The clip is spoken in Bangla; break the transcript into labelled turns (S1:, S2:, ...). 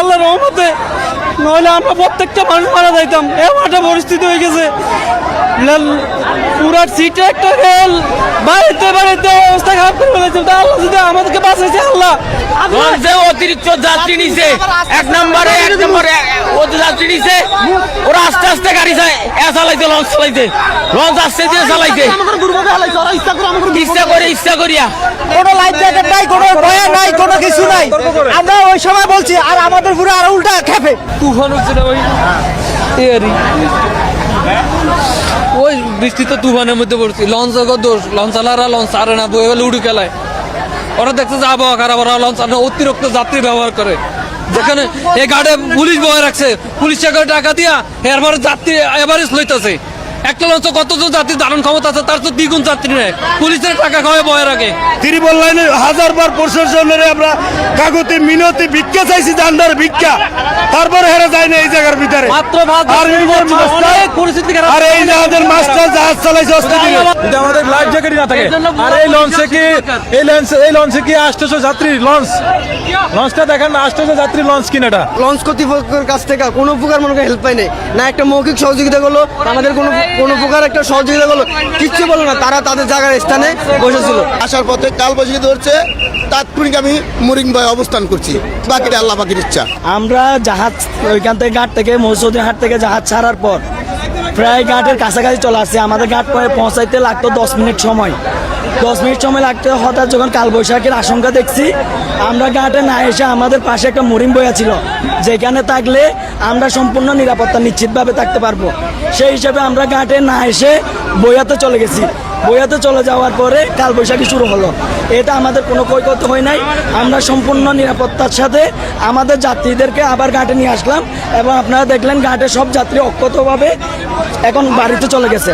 S1: আল্লাহর রহমতে, নইলে আমরা প্রত্যেকটা মানুষ মারা যাইতাম। এমন একটা পরিস্থিতি হয়ে গেছে, পুরা সিটে একটা রেল বাড়িতে বাড়িতে অবস্থা খারাপ করে ফেলেছে। আল্লাহ যদি আমাদেরকে বাঁচাইছে, আল্লাহ
S2: অতিরিক্ত যাত্রী নিছে, এক নম্বরে যাত্রী নিছে, ওরা আস্তে আস্তে গাড়ি চালাইতে, লঞ্চ চালাইতে, লঞ্চ আস্তে দিয়ে চালাইতে, ইচ্ছা করিয়া
S3: কোনো লাইফ জ্যাকেট নাই, কোনো ভয় নাই, কোনো কিছু নাই। আমরা ওই সময় বলছি, আর আমাদের পুরো আরো উল্টা খেপে।
S1: তুফান হচ্ছে না ওই বৃষ্টিতে তুফানের মধ্যে পড়ছি। লঞ্চ দোষ, লঞ্চ চালারা লঞ্চ ছাড়ে না, বয়ে লুডু খেলায়। ওরা দেখছে যে আবহাওয়া খারাপ, ওরা লঞ্চ অতিরিক্ত যাত্রী ব্যবহার করে। যেখানে এই গাড়ে পুলিশ বয়ে রাখছে, পুলিশকে টাকা দিয়া এরপরে যাত্রী এভারেজ লইতেছে। একটা লঞ্চ কতজন যাত্রী ধারণ ক্ষমতা আছে, তার তো দ্বিগুণ যাত্রী নেয়, পুলিশের টাকা খাওয়ায় বয়ে রাখে।
S4: ত্রিপল লাইনে হাজারবার প্রশাসনের আমরা কাগজে মিনতি ভিক্ষা চাইছি, জান্ডার ভিক্ষা, তারপরে হেরে যায় না এই জায়গার ভিতরে। আর এই জাহাজের মাস্টার জাহাজ চালাইছে
S5: যদি আমাদের লাইফ জ্যাকেটই না থাকে, আর এই লঞ্চে কি এই লঞ্চে কি 800 যাত্রী লঞ্চটা দেখেন না, 800 যাত্রী লঞ্চ কিনাটা।
S3: লঞ্চ কর্তৃপক্ষের কাছ থেকে কোনো প্রকার মনে হেল্প পাই নাই, না একটা মৌখিক সহযোগিতা করলো, আমাদের কোনো প্রকার একটা সহযোগিতা করলো, কিচ্ছু বলো না। তারা তাদের জায়গার স্থানে বসেছিল।
S6: আসার পথে কালবৈশাখী ধরছে, তাৎক্ষণিক আমি মুরিংবাই অবস্থান করছি, বাকিটা আল্লাহ পাকের ইচ্ছা।
S3: আমরা জাহাজ ওইখান থেকে ঘাট থেকে মৌসুমী হাট থেকে জাহাজ ছাড়ার পর প্রায় ঘাটের কাছাকাছি চলে আসছে। আমাদের ঘাট পৌঁছাইতে লাগতো 10 মিনিট সময়। 10 মিনিট সময় লাগতে হঠাৎ যখন কালবৈশাখীর আশঙ্কা দেখছি, আমরা ঘাটে না এসে আমাদের পাশে একটা মরিং বইয়া ছিল, যেখানে থাকলে আমরা সম্পূর্ণ নিরাপত্তা নিশ্চিতভাবে থাকতে পারবো। সেই হিসাবে আমরা ঘাটে না এসে বইয়াতে চলে গেছি। বইয়াতে চলে যাওয়ার পরে কালবৈশাখী শুরু হলো। এটা আমাদের কোনো ক্ষয়ক্ষতি হয় নাই। আমরা সম্পূর্ণ নিরাপত্তার সাথে আমাদের যাত্রীদেরকে আবার ঘাটে নিয়ে আসলাম, এবং আপনারা দেখলেন ঘাটে সব যাত্রী অক্ষতভাবে এখন বাড়িতে চলে গেছে।